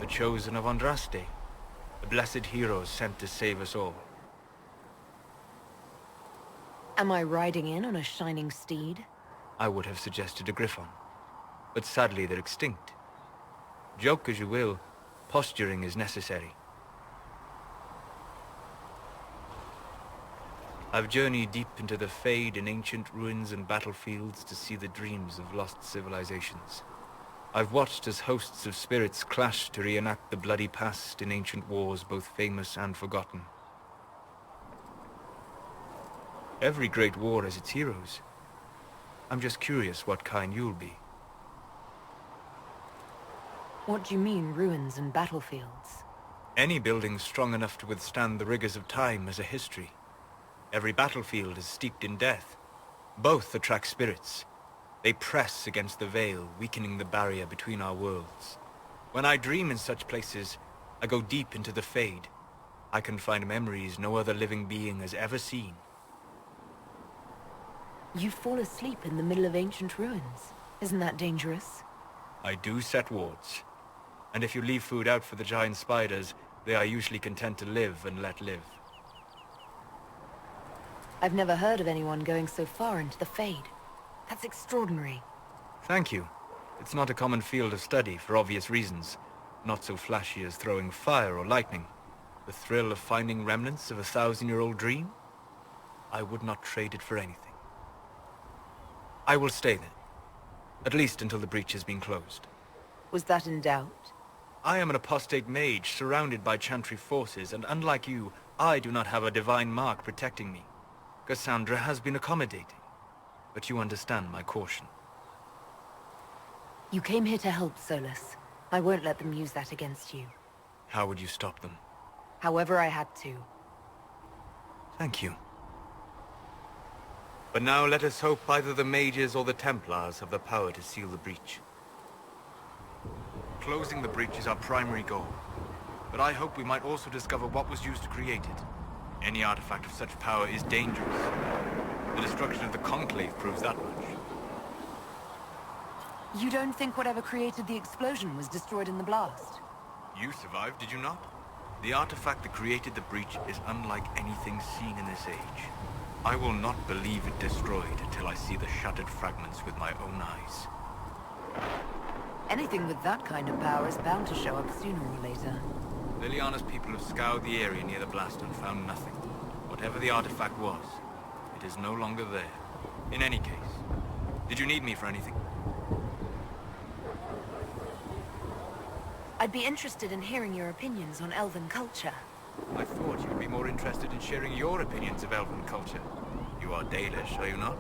the chosen of Andraste, the blessed heroes sent to save us all. Am I riding in on a shining steed? I would have suggested a griffon, but sadly they're extinct. Joke as you will, posturing is necessary. I've journeyed deep into the Fade in ancient ruins and battlefields to see the dreams of lost civilizations. I've watched as hosts of spirits clash to reenact the bloody past in ancient wars both famous and forgotten. Every great war has its heroes. I'm just curious what kind you'll be. What do you mean, ruins and battlefields? Any building strong enough to withstand the rigors of time has a history. Every battlefield is steeped in death. Both attract spirits. They press against the veil, weakening the barrier between our worlds. When I dream in such places, I go deep into the Fade. I can find memories no other living being has ever seen. You fall asleep in the middle of ancient ruins. Isn't that dangerous? I do set wards. And if you leave food out for the giant spiders, they are usually content to live and let live. I've never heard of anyone going so far into the Fade. That's extraordinary. Thank you. It's not a common field of study for obvious reasons. Not so flashy as throwing fire or lightning. The thrill of finding remnants of a 1,000-year-old dream? I would not trade it for anything. I will stay then. At least until the breach has been closed. Was that in doubt? I am an apostate mage surrounded by Chantry forces, and unlike you, I do not have a divine mark protecting me. Cassandra has been accommodating, but you understand my caution. You came here to help, Solus. I won't let them use that against you. How would you stop them? However I had to. Thank you. But now let us hope either the mages or the Templars have the power to seal the breach. Closing the breach is our primary goal, but I hope we might also discover what was used to create it. Any artifact of such power is dangerous. The destruction of the Conclave proves that much. You don't think whatever created the explosion was destroyed in the blast? You survived, did you not? The artifact that created the breach is unlike anything seen in this age. I will not believe it destroyed until I see the shattered fragments with my own eyes. Anything with that kind of power is bound to show up sooner or later. Liliana's people have scoured the area near the blast and found nothing. Whatever the artifact was, it is no longer there. In any case, did you need me for anything? I'd be interested in hearing your opinions on elven culture. I thought you'd be more interested in sharing your opinions of elven culture. You are Dalish, are you not?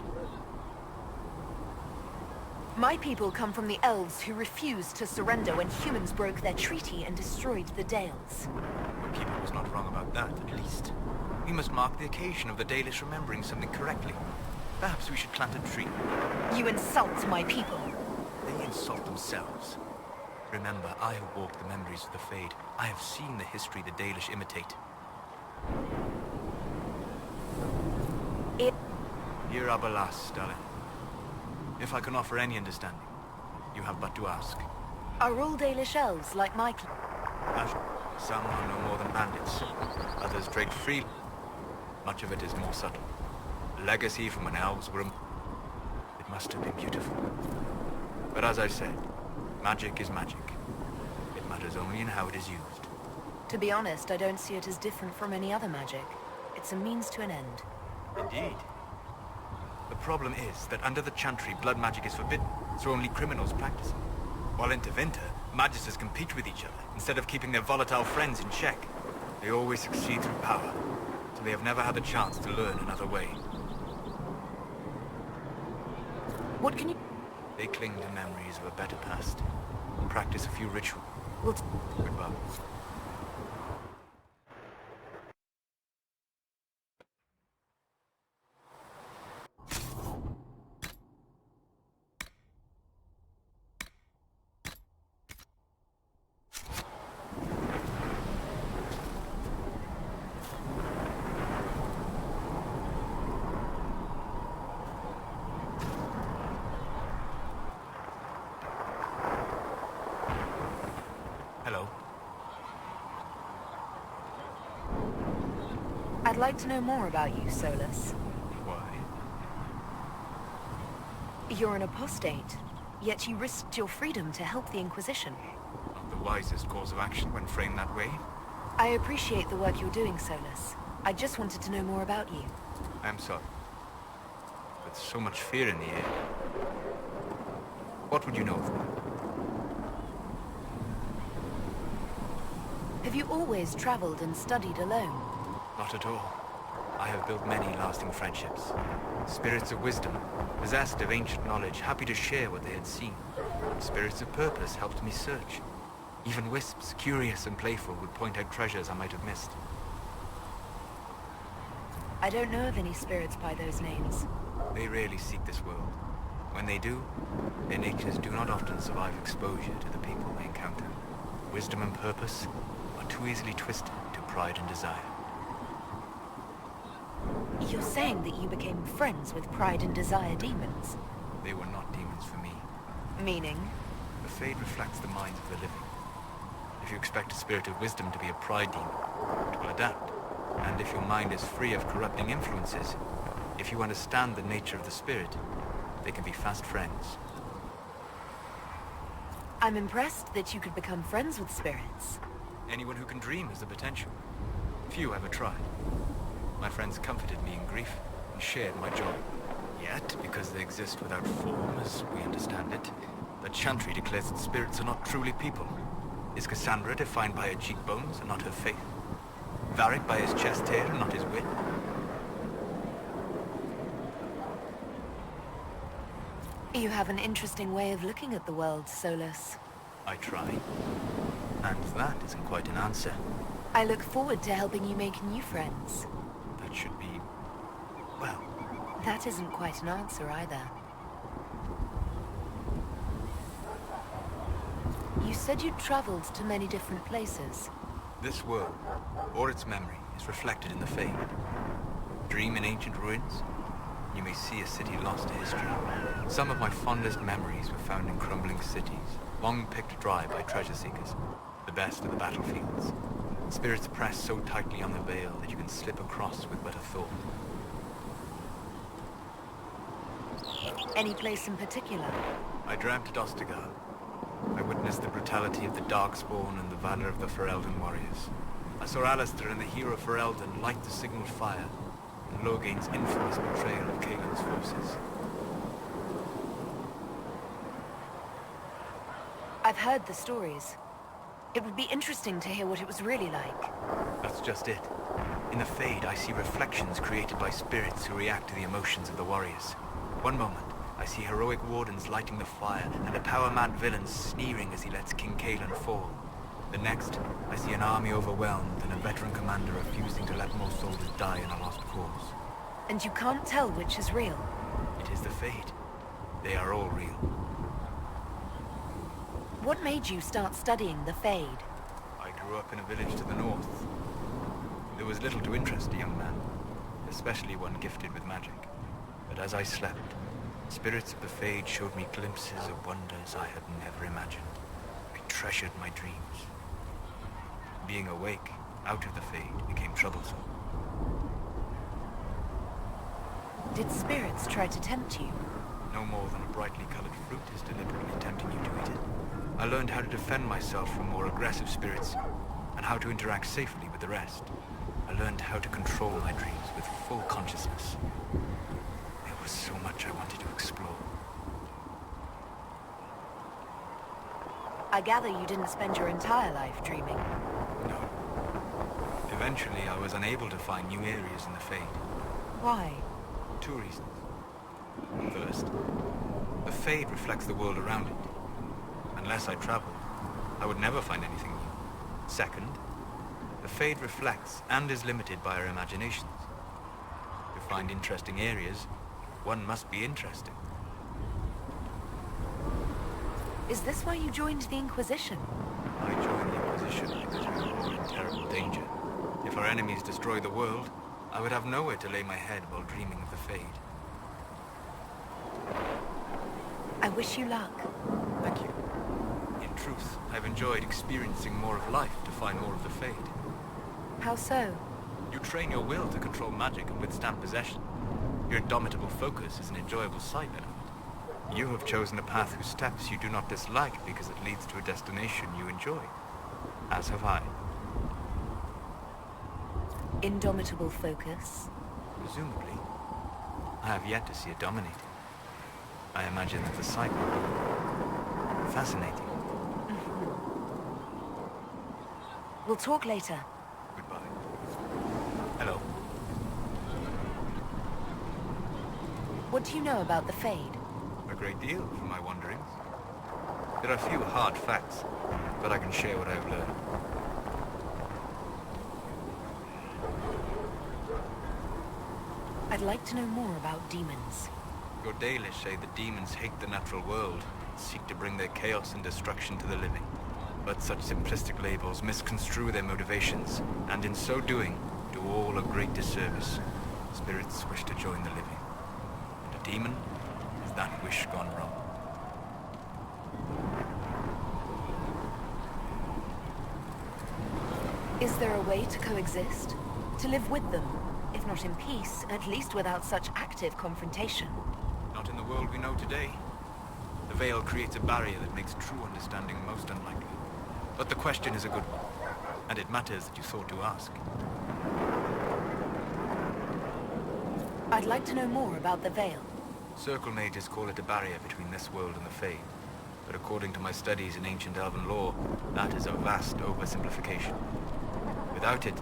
My people come from the elves who refused to surrender when humans broke their treaty and destroyed the Dales. Your keeper was not wrong about that, at least. We must mark the occasion of the Dalish remembering something correctly. Perhaps we should plant a tree. You insult my people. They insult themselves. Remember, I have walked the memories of the Fade. I have seen the history the Dalish imitate. Here Abalas, darling. If I can offer any understanding, you have but to ask. Are all Dalish elves like my Some are no more than bandits. Others trade freely. Much of it is more subtle. Legacy from when elves were... It must have been beautiful. But as I said, magic is magic. It matters only in how it is used. To be honest, I don't see it as different from any other magic. It's a means to an end. Indeed. The problem is that under the Chantry, blood magic is forbidden, so only criminals practice it. While in Tevinter, magisters compete with each other, instead of keeping their volatile friends in check. They always succeed through power, so they have never had the chance to learn another way. What can you... They cling to memories of a better past, and practice a few rituals. Goodbye. Hello. I'd like to know more about you, Solus. Why? You're an apostate, yet you risked your freedom to help the Inquisition. Not the wisest course of action when framed that way. I appreciate the work you're doing, Solus. I just wanted to know more about you. I am sorry. With so much fear in the air. What would you know of me? Have you always traveled and studied alone? Not at all. I have built many lasting friendships. Spirits of wisdom, possessed of ancient knowledge, happy to share what they had seen. Spirits of purpose helped me search. Even wisps, curious and playful, would point out treasures I might have missed. I don't know of any spirits by those names. They rarely seek this world. When they do, their natures do not often survive exposure to the people they encounter. Wisdom and purpose are too easily twisted to pride and desire. You're saying that you became friends with pride and desire demons? They were not demons for me. Meaning? The Fade reflects the minds of the living. If you expect a spirit of wisdom to be a pride demon, it will adapt. And if your mind is free of corrupting influences, if you understand the nature of the spirit, they can be fast friends. I'm impressed that you could become friends with spirits. Anyone who can dream has the potential. Few ever tried. My friends comforted me in grief and shared my joy. Yet, because they exist without form, as we understand it, the Chantry declares that spirits are not truly people. Is Cassandra defined by her cheekbones and not her faith? Varric by his chest hair and not his wit? You have an interesting way of looking at the world, Solus. I try. And that isn't quite an answer. I look forward to helping you make new friends. That should be... well... That isn't quite an answer either. You said you'd traveled to many different places. This world, or its memory, is reflected in the Fade. Dream in ancient ruins, you may see a city lost to history. Some of my fondest memories were found in crumbling cities, long picked dry by treasure seekers. The best of the battlefields. Spirits press so tightly on the veil that you can slip across with but a thought. Any place in particular? I dreamt at Ostagar. I witnessed the brutality of the Darkspawn and the valor of the Ferelden warriors. I saw Alistair and the hero Ferelden light the signal fire, and Logain's infamous betrayal of Caelan's forces. I've heard the stories. It would be interesting to hear what it was really like. That's just it. In the Fade, I see reflections created by spirits who react to the emotions of the warriors. One moment, I see heroic wardens lighting the fire, and a power-mad villain sneering as he lets King Caelan fall. The next, I see an army overwhelmed, and a veteran commander refusing to let more soldiers die in a lost cause. And you can't tell which is real? It is the Fade. They are all real. What made you start studying the Fade? I grew up in a village to the north. There was little to interest a young man, especially one gifted with magic. But as I slept, spirits of the Fade showed me glimpses of wonders I had never imagined. I treasured my dreams. Being awake, out of the Fade, became troublesome. Did spirits try to tempt you? No more than a brightly colored fruit is deliberately tempting you to eat it. I learned how to defend myself from more aggressive spirits, and how to interact safely with the rest. I learned how to control my dreams with full consciousness. There was so much I wanted to explore. I gather you didn't spend your entire life dreaming. No. Eventually, I was unable to find new areas in the Fade. Why? 2 reasons. First, the Fade reflects the world around it. Unless I traveled, I would never find anything new. Second, the Fade reflects and is limited by our imaginations. To find interesting areas, one must be interesting. Is this why you joined the Inquisition? I joined the Inquisition because we were all in terrible danger. If our enemies destroy the world, I would have nowhere to lay my head while dreaming of the Fade. I wish you luck. Thank you. In truth, I've enjoyed experiencing more of life to find more of the Fade. How so? You train your will to control magic and withstand possession. Your indomitable focus is an enjoyable side element. You have chosen a path whose steps you do not dislike because it leads to a destination you enjoy. As have I. Indomitable focus? Presumably. I have yet to see it dominated. I imagine that the sight will be fascinating. We'll talk later. Goodbye. Hello. What do you know about the Fade? A great deal from my wanderings. There are few hard facts, but I can share what I have learned. I'd like to know more about demons. Your Dalish say the demons hate the natural world, seek to bring their chaos and destruction to the living. But such simplistic labels misconstrue their motivations, and in so doing, do all a great disservice. Spirits wish to join the living, and a demon is that wish gone wrong. Is there a way to coexist? To live with them? If not in peace, at least without such active confrontation. Not in the world we know today. The veil creates a barrier that makes true understanding most unlikely. But the question is a good one, and it matters that you thought to ask. I'd like to know more about the veil. Circle mages call it a barrier between this world and the Fade. But according to my studies in ancient elven lore, that is a vast oversimplification. Without it,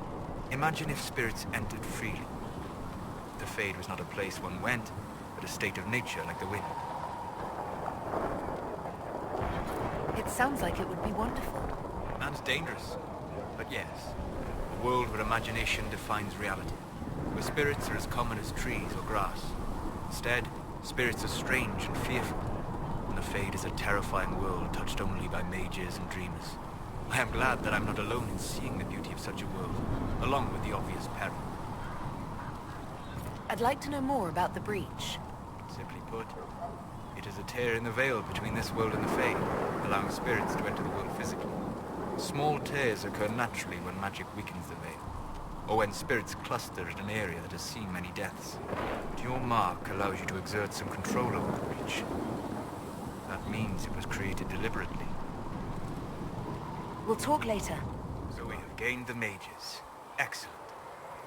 imagine if spirits entered freely. The Fade was not a place one went, but a state of nature like the wind. It sounds like it would be wonderful. And dangerous. But yes, a world where imagination defines reality. Where spirits are as common as trees or grass. Instead, spirits are strange and fearful. And the Fade is a terrifying world touched only by mages and dreamers. I am glad that I'm not alone in seeing the beauty of such a world, along with the obvious peril. I'd like to know more about the breach. Simply put, it is a tear in the veil between this world and the Fade, allowing spirits to enter the world physically. Small tears occur naturally when magic weakens the veil, or when spirits cluster at an area that has seen many deaths. But your mark allows you to exert some control over the breach. That means it was created deliberately. We'll talk later. So we have gained the mages. Excellent.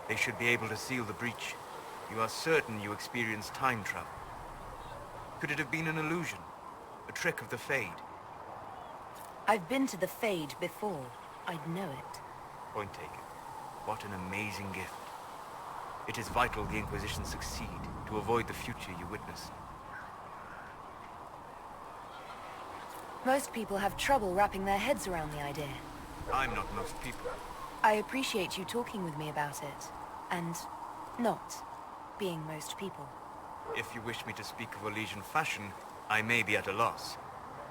They should be able to seal the breach. You are certain you experienced time travel. Could it have been an illusion? A trick of the Fade? I've been to the Fade before. I'd know it. Point taken. What an amazing gift. It is vital the Inquisition succeed to avoid the future you witnessed. Most people have trouble wrapping their heads around the idea. I'm not most people. I appreciate you talking with me about it. And not being most people. If you wish me to speak of Orlesian fashion, I may be at a loss.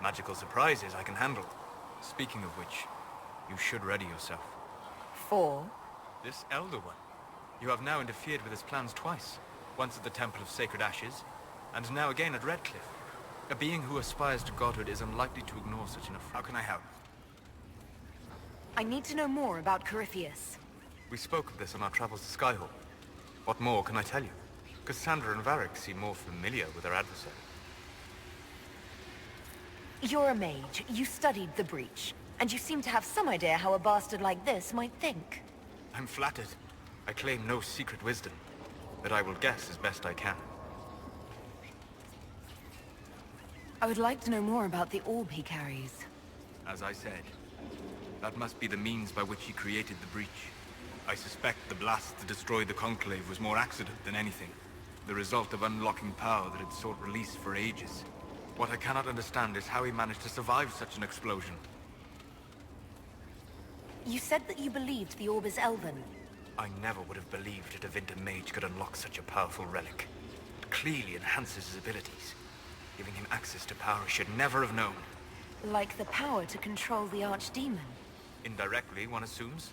Magical surprises I can handle. Speaking of which, you should ready yourself. For? This Elder One. You have now interfered with his plans twice. Once at the Temple of Sacred Ashes, and now again at Redcliffe. A being who aspires to godhood is unlikely to ignore such an affront. How can I help? I need to know more about Corypheus. We spoke of this on our travels to Skyhawk. What more can I tell you? Cassandra and Varric seem more familiar with their adversary. You're a mage. You studied the breach. And you seem to have some idea how a bastard like this might think. I'm flattered. I claim no secret wisdom, but I will guess as best I can. I would like to know more about the orb he carries. As I said, that must be the means by which he created the breach. I suspect the blast to destroy the Conclave was more accident than anything. The result of unlocking power that had sought release for ages. What I cannot understand is how he managed to survive such an explosion. You said that you believed the orb is elven. I never would have believed that a Vinter mage could unlock such a powerful relic. It clearly enhances his abilities, giving him access to power he should never have known. Like the power to control the archdemon. Indirectly, one assumes.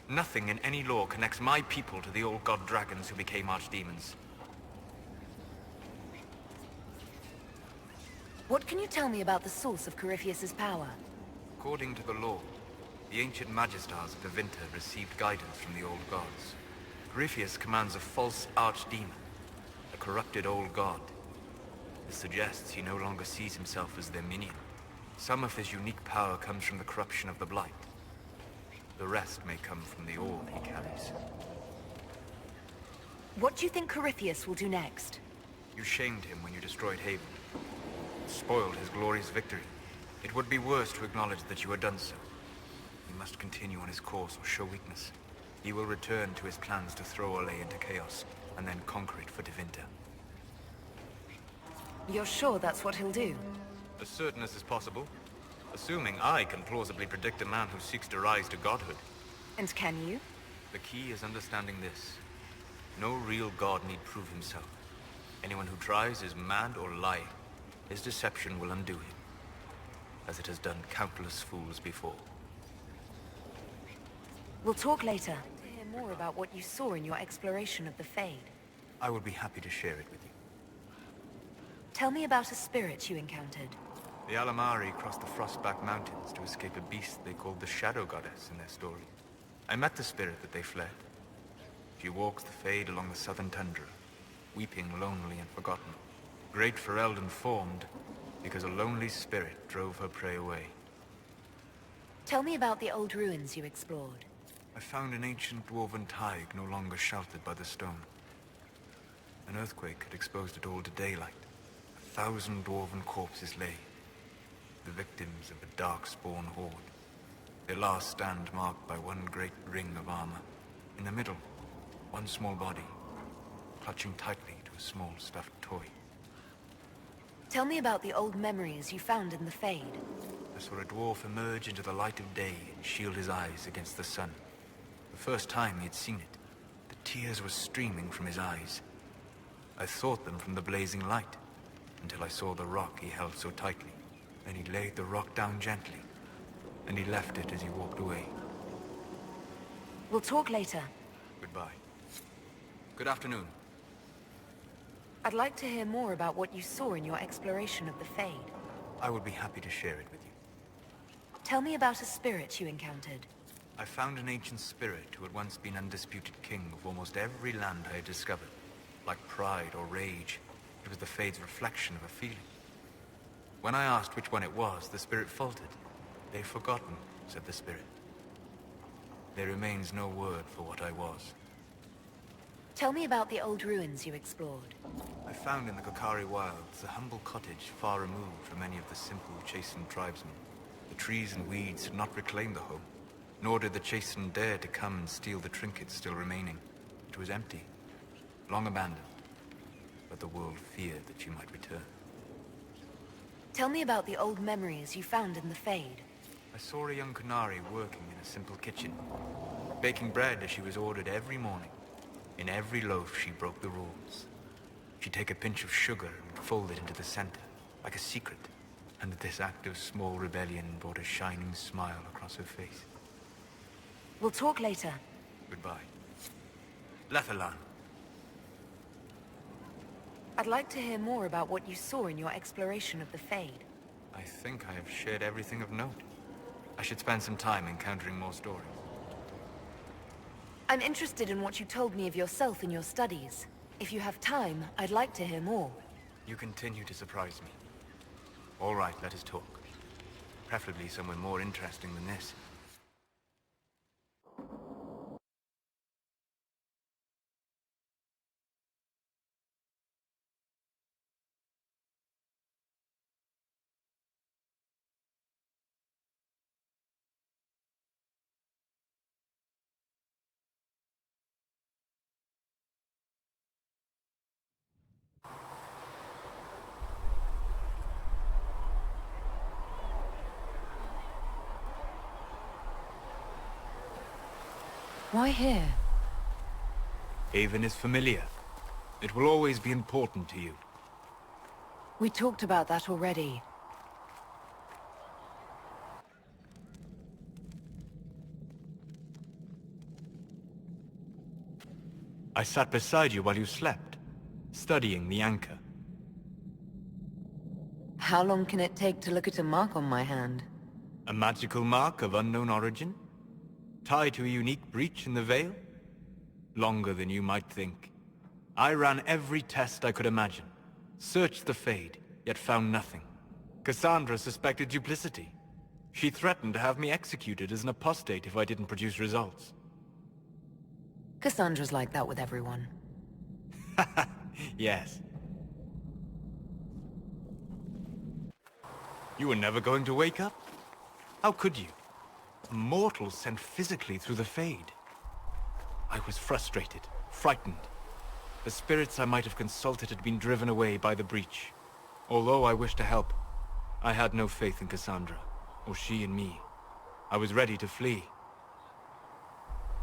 Nothing in any lore connects my people to the old god dragons who became archdemons. What can you tell me about the source of Corypheus's power? According to the law, The ancient magistars of Tevinter received guidance from the old gods. Corypheus commands a false archdemon, a corrupted old god. This suggests he no longer sees himself as their minion. Some of his unique power comes from the corruption of the blight. The rest may come from the orb he carries. What do you think Corypheus will do next? You shamed him when you destroyed Haven. Spoiled his glorious victory. It would be worse to acknowledge that you had done so. He must continue on his course or show weakness. He will return to his plans to throw Olay into chaos, and then conquer it for Tevinter. You're sure that's what he'll do? As certain as is possible. Assuming I can plausibly predict a man who seeks to rise to godhood. And can you? The key is understanding this. No real god need prove himself. Anyone who tries is mad or lying. His deception will undo him, as it has done countless fools before. We'll talk later to hear more about what you saw in your exploration of the Fade. I will be happy to share it with you. Tell me about a spirit you encountered. The Alamari crossed the Frostback Mountains to escape a beast they called the Shadow Goddess in their story. I met the spirit that they fled. She walks the Fade along the southern tundra, weeping lonely and forgotten. Great Ferelden formed because a lonely spirit drove her prey away. Tell me about the old ruins you explored. I found an ancient dwarven thaig no longer sheltered by the stone. An earthquake had exposed it all to daylight. 1,000 dwarven corpses lay, the victims of a dark-spawn horde. Their last stand marked by one great ring of armor. In the middle, one small body, clutching tightly to a small stuffed toy. Tell me about the old memories you found in the Fade. I saw a dwarf emerge into the light of day and shield his eyes against the sun. The first time he had seen it, the tears were streaming from his eyes. I thought them from the blazing light, until I saw the rock he held so tightly. Then he laid the rock down gently, and he left it as he walked away. We'll talk later. Goodbye. Good afternoon. I'd like to hear more about what you saw in your exploration of the Fade. I will be happy to share it with you. Tell me about a spirit you encountered. I found an ancient spirit who had once been undisputed king of almost every land I had discovered. Like pride or rage, it was the Fade's reflection of a feeling. When I asked which one it was, the spirit faltered. "They've forgotten," said the spirit. There remains no word for what I was. Tell me about the old ruins you explored. I found in the Kokari wilds a humble cottage far removed from any of the simple, chastened tribesmen. The trees and weeds had not reclaimed the home, nor did the chastened dare to come and steal the trinkets still remaining. It was empty, long abandoned, but the world feared that she might return. Tell me about the old memories you found in the Fade. I saw a young Kunari working in a simple kitchen, baking bread as she was ordered every morning. In every loaf, she broke the rules. She'd take a pinch of sugar and fold it into the center, like a secret. And this act of small rebellion brought a shining smile across her face. We'll talk later. Goodbye. Lethalan. I'd like to hear more about what you saw in your exploration of the Fade. I think I have shared everything of note. I should spend some time encountering more stories. I'm interested in what you told me of yourself in your studies. If you have time, I'd like to hear more. You continue to surprise me. All right, let us talk. Preferably somewhere more interesting than this. Why here? Haven is familiar. It will always be important to you. We talked about that already. I sat beside you while you slept, studying the anchor. How long can it take to look at a mark on my hand? A magical mark of unknown origin? Tied to a unique breach in the veil? Longer than you might think. I ran every test I could imagine. Searched the Fade, yet found nothing. Cassandra suspected duplicity. She threatened to have me executed as an apostate if I didn't produce results. Cassandra's like that with everyone. Yes. You were never going to wake up? How could you? A mortal sent physically through the Fade. I was frustrated, frightened. The spirits I might have consulted had been driven away by the breach. Although I wished to help, I had no faith in Cassandra, or she in me. I was ready to flee.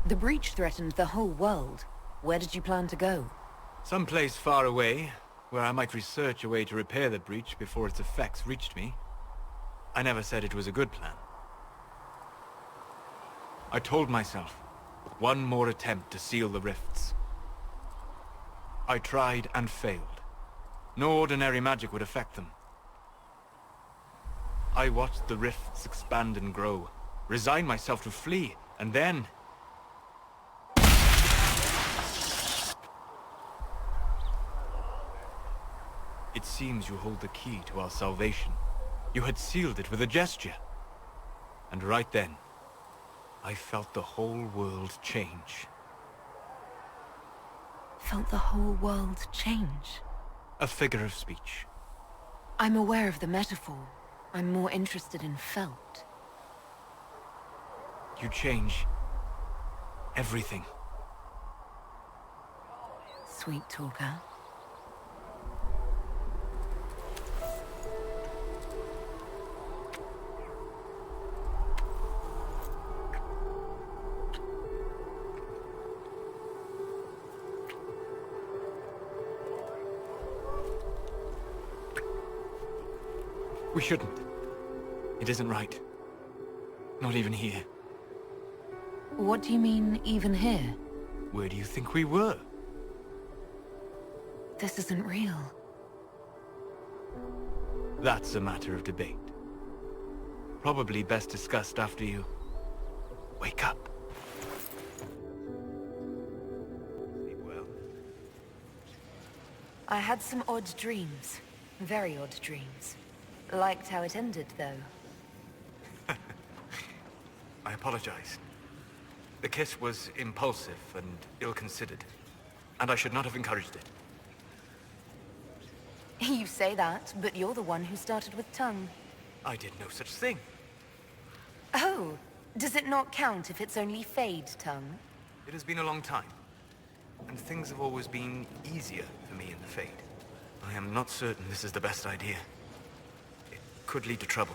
The breach threatened the whole world. Where did you plan to go? Someplace far away, where I might research a way to repair the breach before its effects reached me. I never said it was a good plan. I told myself, one more attempt to seal the rifts. I tried and failed. No ordinary magic would affect them. I watched the rifts expand and grow, resigned myself to flee, and then... It seems you hold the key to our salvation. You had sealed it with a gesture. And right then, I felt the whole world change. Felt the whole world change? A figure of speech. I'm aware of the metaphor. I'm more interested in felt. You change everything. Sweet talker. We shouldn't. It isn't right. Not even here. What do you mean, even here? Where do you think we were? This isn't real. That's a matter of debate. Probably best discussed after you wake up. Sleep well. I had some odd dreams. Very odd dreams. Liked how it ended, though. I apologize. The kiss was impulsive and ill-considered, and I should not have encouraged it. You say that, but you're the one who started with tongue. I did no such thing. Oh, does it not count if it's only Fade tongue? It has been a long time, and things have always been easier for me in the Fade. I am not certain this is the best idea. It could lead to trouble.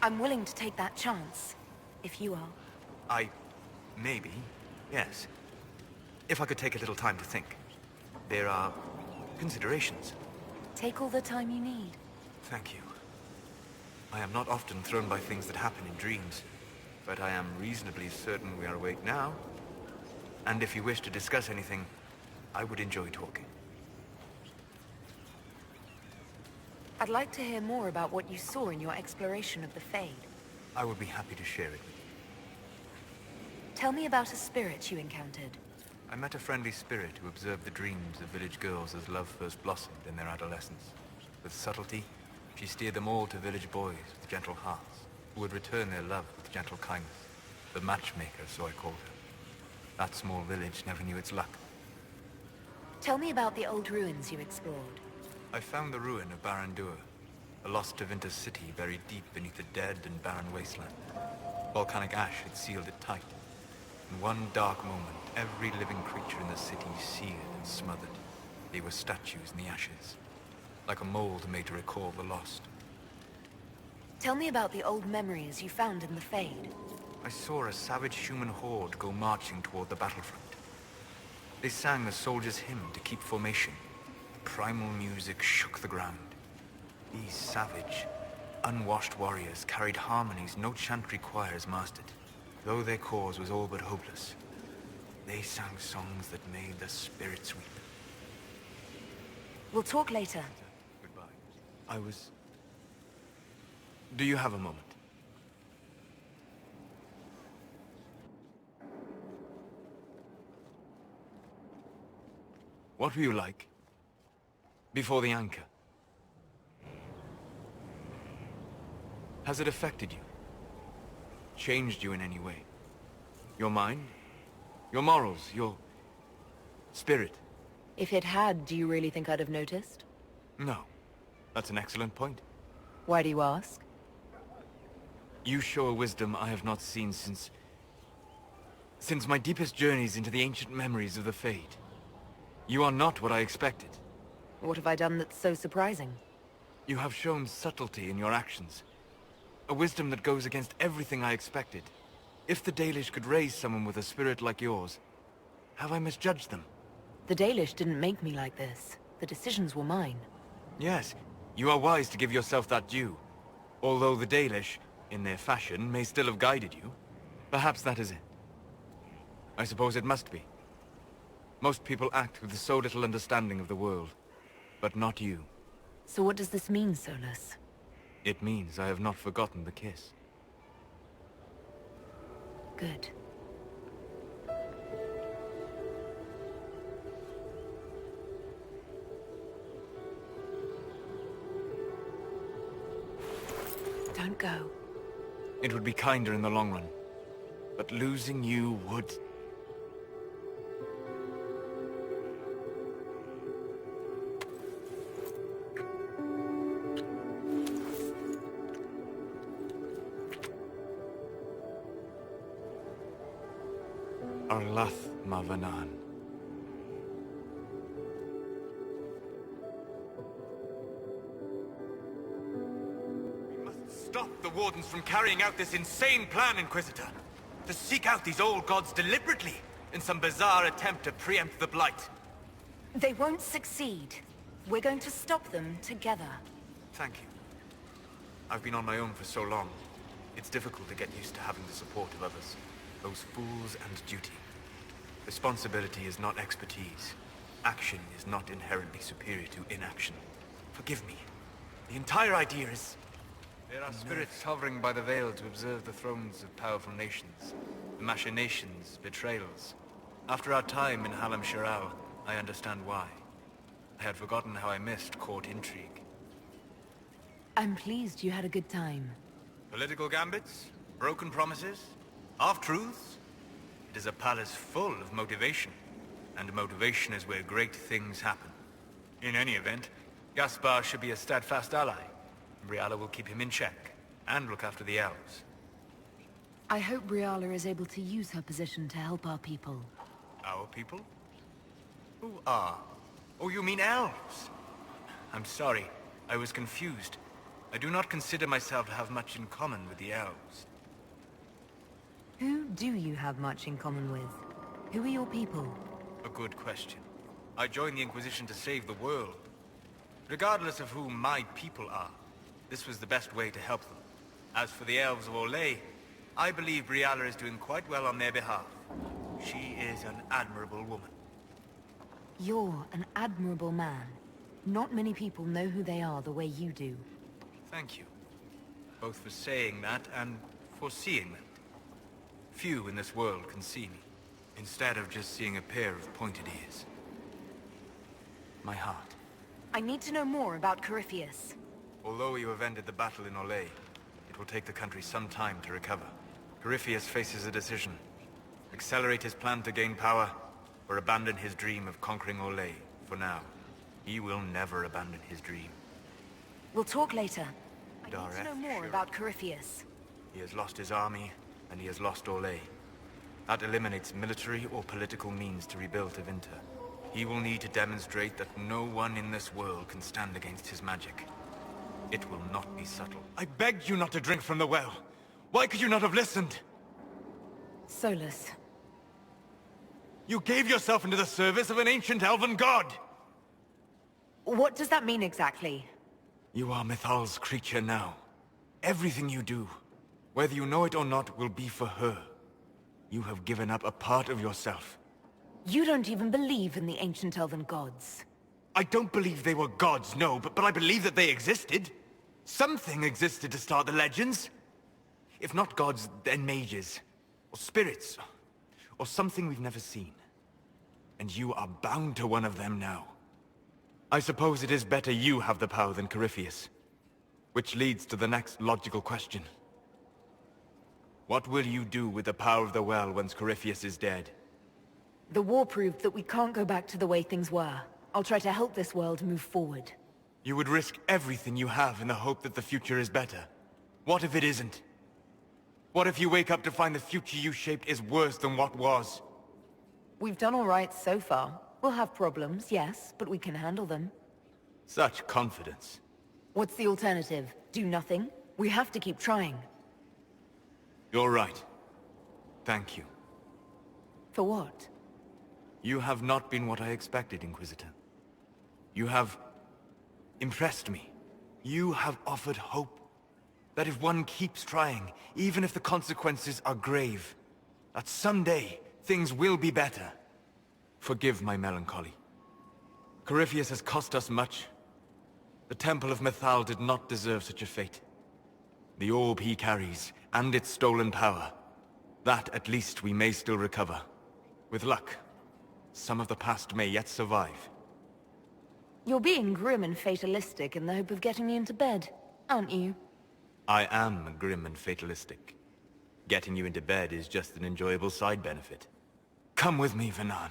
I'm willing to take that chance, if you are. Maybe, yes. If I could take a little time to think. There are considerations. Take all the time you need. Thank you. I am not often thrown by things that happen in dreams, but I am reasonably certain we are awake now. And if you wish to discuss anything, I would enjoy talking. I'd like to hear more about what you saw in your exploration of the Fade. I would be happy to share it with you. Tell me about a spirit you encountered. I met a friendly spirit who observed the dreams of village girls as love first blossomed in their adolescence. With subtlety, she steered them all to village boys with gentle hearts, who would return their love with gentle kindness. The matchmaker, so I called her. That small village never knew its luck. Tell me about the old ruins you explored. I found the ruin of Barandur, a lost Tevinter city buried deep beneath a dead and barren wasteland. Volcanic ash had sealed it tight. In one dark moment, every living creature in the city seared and smothered. They were statues in the ashes, like a mold made to recall the lost. Tell me about the old memories you found in the Fade. I saw a savage human horde go marching toward the battlefront. They sang a soldier's hymn to keep formation. Primal music shook the ground. These savage, unwashed warriors carried harmonies no chantry choirs mastered. Though their cause was all but hopeless, they sang songs that made the spirits weep. We'll talk later. Goodbye. I was Do you have a moment? What were you like before the anchor? Has it affected you? Changed you in any way? Your mind? Your morals? Your spirit? If it had, do you really think I'd have noticed? No. That's an excellent point. Why do you ask? You show a wisdom I have not seen since my deepest journeys into the ancient memories of the Fade. You are not what I expected. What have I done that's so surprising? You have shown subtlety in your actions. A wisdom that goes against everything I expected. If the Dalish could raise someone with a spirit like yours, have I misjudged them? The Dalish didn't make me like this. The decisions were mine. Yes, you are wise to give yourself that due. Although the Dalish, in their fashion, may still have guided you. Perhaps that is it. I suppose it must be. Most people act with so little understanding of the world. But not you. So what does this mean, Solus? It means I have not forgotten the kiss. Good. Don't go. It would be kinder in the long run. But losing you would... Arlath Mavanan. We must stop the Wardens from carrying out this insane plan, Inquisitor. To seek out these old gods deliberately, in some bizarre attempt to preempt the Blight. They won't succeed. We're going to stop them together. Thank you. I've been on my own for so long. It's difficult to get used to having the support of others. Those fools and duty. Responsibility is not expertise. Action is not inherently superior to inaction. Forgive me. The entire idea is... There are spirits hovering by the veil to observe the thrones of powerful nations. The machinations, betrayals. After our time in Halam Shiral, I understand why. I had forgotten how I missed court intrigue. I'm pleased you had a good time. Political gambits? Broken promises? Half-truths? It is a palace full of motivation. And motivation is where great things happen. In any event, Gaspar should be a steadfast ally. Briala will keep him in check, and look after the elves. I hope Briala is able to use her position to help our people. Our people? Who are? Oh, you mean elves? I'm sorry, I was confused. I do not consider myself to have much in common with the elves. Who do you have much in common with? Who are your people? A good question. I joined the Inquisition to save the world. Regardless of who my people are, this was the best way to help them. As for the elves of Orlais, I believe Briala is doing quite well on their behalf. She is an admirable woman. You're an admirable man. Not many people know who they are the way you do. Thank you. Both for saying that and for seeing that. Few in this world can see me, instead of just seeing a pair of pointed ears. My heart. I need to know more about Corypheus. Although you have ended the battle in Orlais, it will take the country some time to recover. Corypheus faces a decision. Accelerate his plan to gain power, or abandon his dream of conquering Orlais, for now. He will never abandon his dream. We'll talk later. I need to Dareth, know more sure. about Corypheus. He has lost his army, and he has lost Orlais. That eliminates military or political means to rebuild Tevinter. He will need to demonstrate that no one in this world can stand against his magic. It will not be subtle. I begged you not to drink from the well. Why could you not have listened? Solus. You gave yourself into the service of an ancient elven god! What does that mean exactly? You are Mythal's creature now. Everything you do, whether you know it or not, will be for her. You have given up a part of yourself. You don't even believe in the ancient elven gods. I don't believe they were gods, no, but I believe that they existed. Something existed to start the legends. If not gods, then mages. Or spirits. Or something we've never seen. And you are bound to one of them now. I suppose it is better you have the power than Corypheus. Which leads to the next logical question. What will you do with the power of the well once Corypheus is dead? The war proved that we can't go back to the way things were. I'll try to help this world move forward. You would risk everything you have in the hope that the future is better. What if it isn't? What if you wake up to find the future you shaped is worse than what was? We've done all right so far. We'll have problems, yes, but we can handle them. Such confidence. What's the alternative? Do nothing? We have to keep trying. You're right. Thank you. For what? You have not been what I expected, Inquisitor. You have impressed me. You have offered hope. That if one keeps trying, even if the consequences are grave, that someday things will be better. Forgive my melancholy. Corypheus has cost us much. The Temple of Mythal did not deserve such a fate. The orb he carries, and its stolen power, that at least we may still recover. With luck, some of the past may yet survive. You're being grim and fatalistic in the hope of getting me into bed, aren't you? I am grim and fatalistic. Getting you into bed is just an enjoyable side benefit. Come with me, Vanan.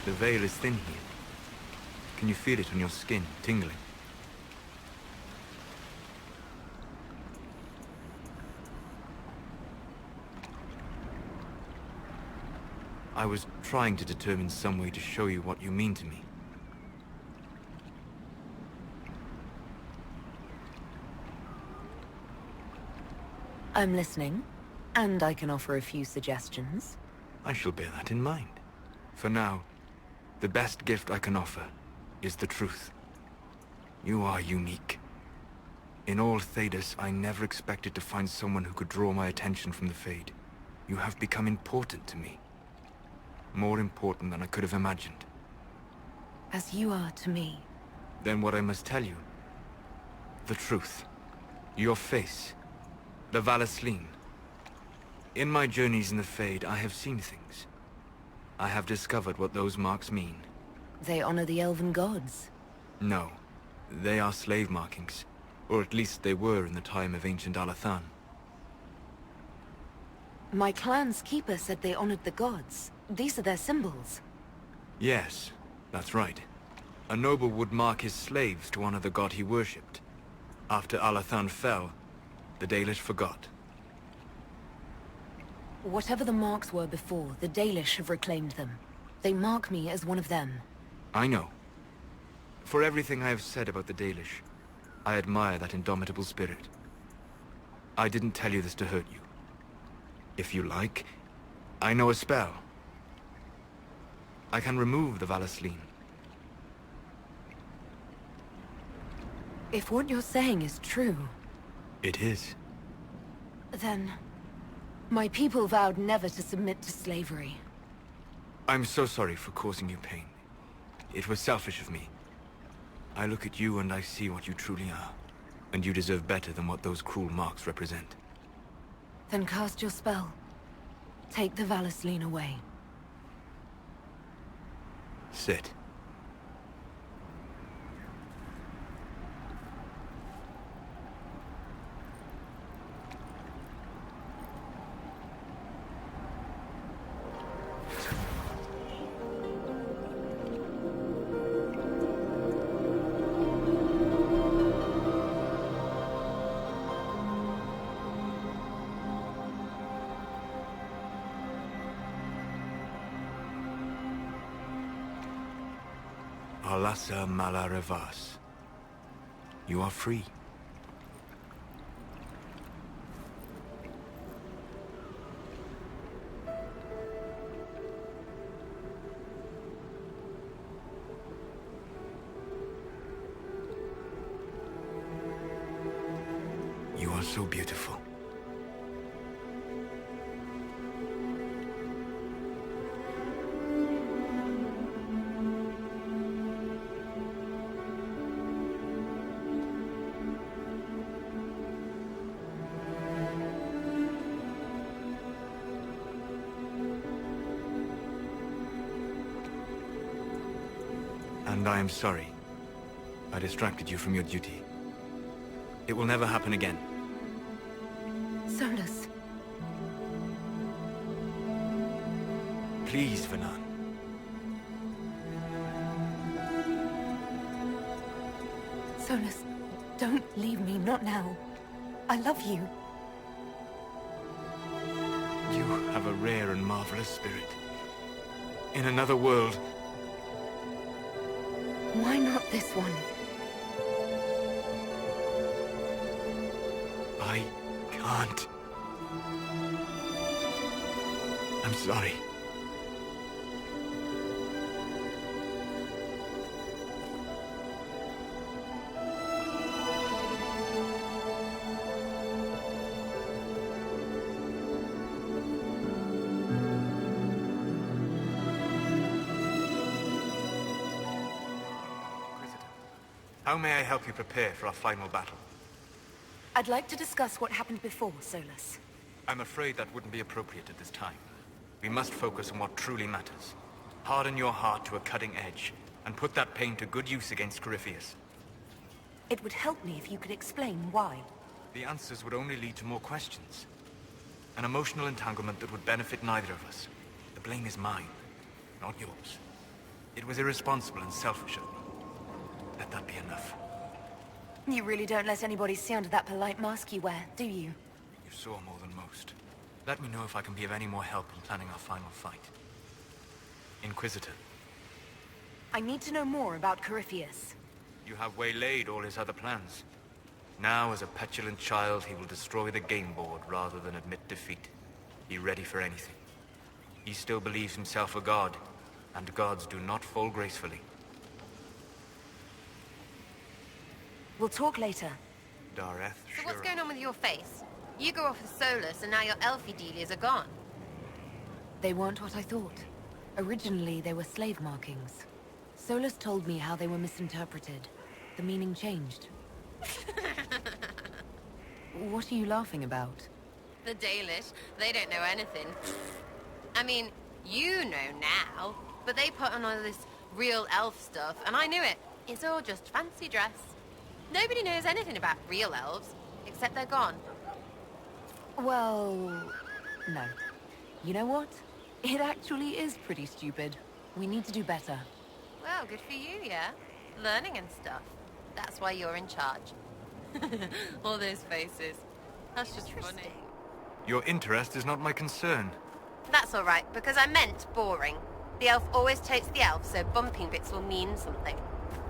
The veil is thin here. Can you feel it on your skin, tingling? I was trying to determine some way to show you what you mean to me. I'm listening, and I can offer a few suggestions. I shall bear that in mind. For now, the best gift I can offer is the truth. You are unique. In all Thedas, I never expected to find someone who could draw my attention from the Fade. You have become important to me. More important than I could have imagined. As you are to me. Then what I must tell you. The truth. Your face. The Valasleen. In my journeys in the Fade, I have seen things. I have discovered what those marks mean. They honor the elven gods. No. They are slave markings. Or at least they were in the time of ancient Alathan. My clan's keeper said they honored the gods. These are their symbols. Yes, that's right. A noble would mark his slaves to honor the god he worshipped. After Alathan fell, the Dalish forgot. Whatever the marks were before, the Dalish have reclaimed them. They mark me as one of them. I know. For everything I have said about the Dalish, I admire that indomitable spirit. I didn't tell you this to hurt you. If you like, I know a spell. I can remove the Valasleen. If what you're saying is true... It is. Then... my people vowed never to submit to slavery. I'm so sorry for causing you pain. It was selfish of me. I look at you and I see what you truly are. And you deserve better than what those cruel marks represent. Then cast your spell. Take the Valasleen away. Sit. Thalassa Malarevas. You are free. You are so beautiful. And I am sorry. I distracted you from your duty. It will never happen again. Solus. Please, Vanan. Solus, don't leave me, not now. I love you. You have a rare and marvelous spirit. In another world. Why not this one? I can't. I'm sorry. How may I help you prepare for our final battle? I'd like to discuss what happened before, Solus. I'm afraid that wouldn't be appropriate at this time. We must focus on what truly matters. Harden your heart to a cutting edge, and put that pain to good use against Corypheus. It would help me if you could explain why. The answers would only lead to more questions. An emotional entanglement that would benefit neither of us. The blame is mine, not yours. It was irresponsible and selfish of me. Let that be enough. You really don't let anybody see under that polite mask you wear, do you? You saw more than most. Let me know if I can be of any more help in planning our final fight. Inquisitor. I need to know more about Corypheus. You have waylaid all his other plans. Now, as a petulant child, he will destroy the game board rather than admit defeat. Be ready for anything. He still believes himself a god, and gods do not fall gracefully. We'll talk later. Dareth, So what's going on with your face? You go off with Solus, and now your elfie dealies are gone. They weren't what I thought. Originally, they were slave markings. Solus told me how they were misinterpreted. The meaning changed. What are you laughing about? The Dalish, they don't know anything. I mean, you know now, but they put on all this real elf stuff, and I knew it. It's all just fancy dress. Nobody knows anything about real elves, except they're gone. Well, no. You know what? It actually is pretty stupid. We need to do better. Well, good for you, yeah? Learning and stuff. That's why you're in charge. All those faces. That's just funny. Your interest is not my concern. That's all right, because I meant boring. The elf always takes the elf, so bumping bits will mean something.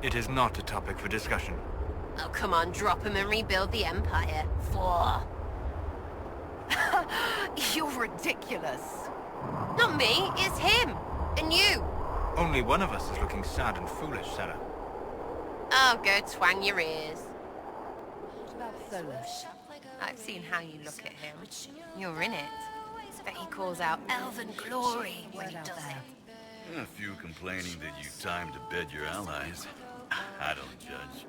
It is not a topic for discussion. Oh, come on, drop him and rebuild the Empire. For... You're ridiculous. Not me, it's him. And you. Only one of us is looking sad and foolish, Sarah. Oh, go twang your ears. What about Solus? I've seen how you look at him. You're in it. Bet he calls out elven glory when he does it. A few complaining that you time to bed your allies. I don't judge.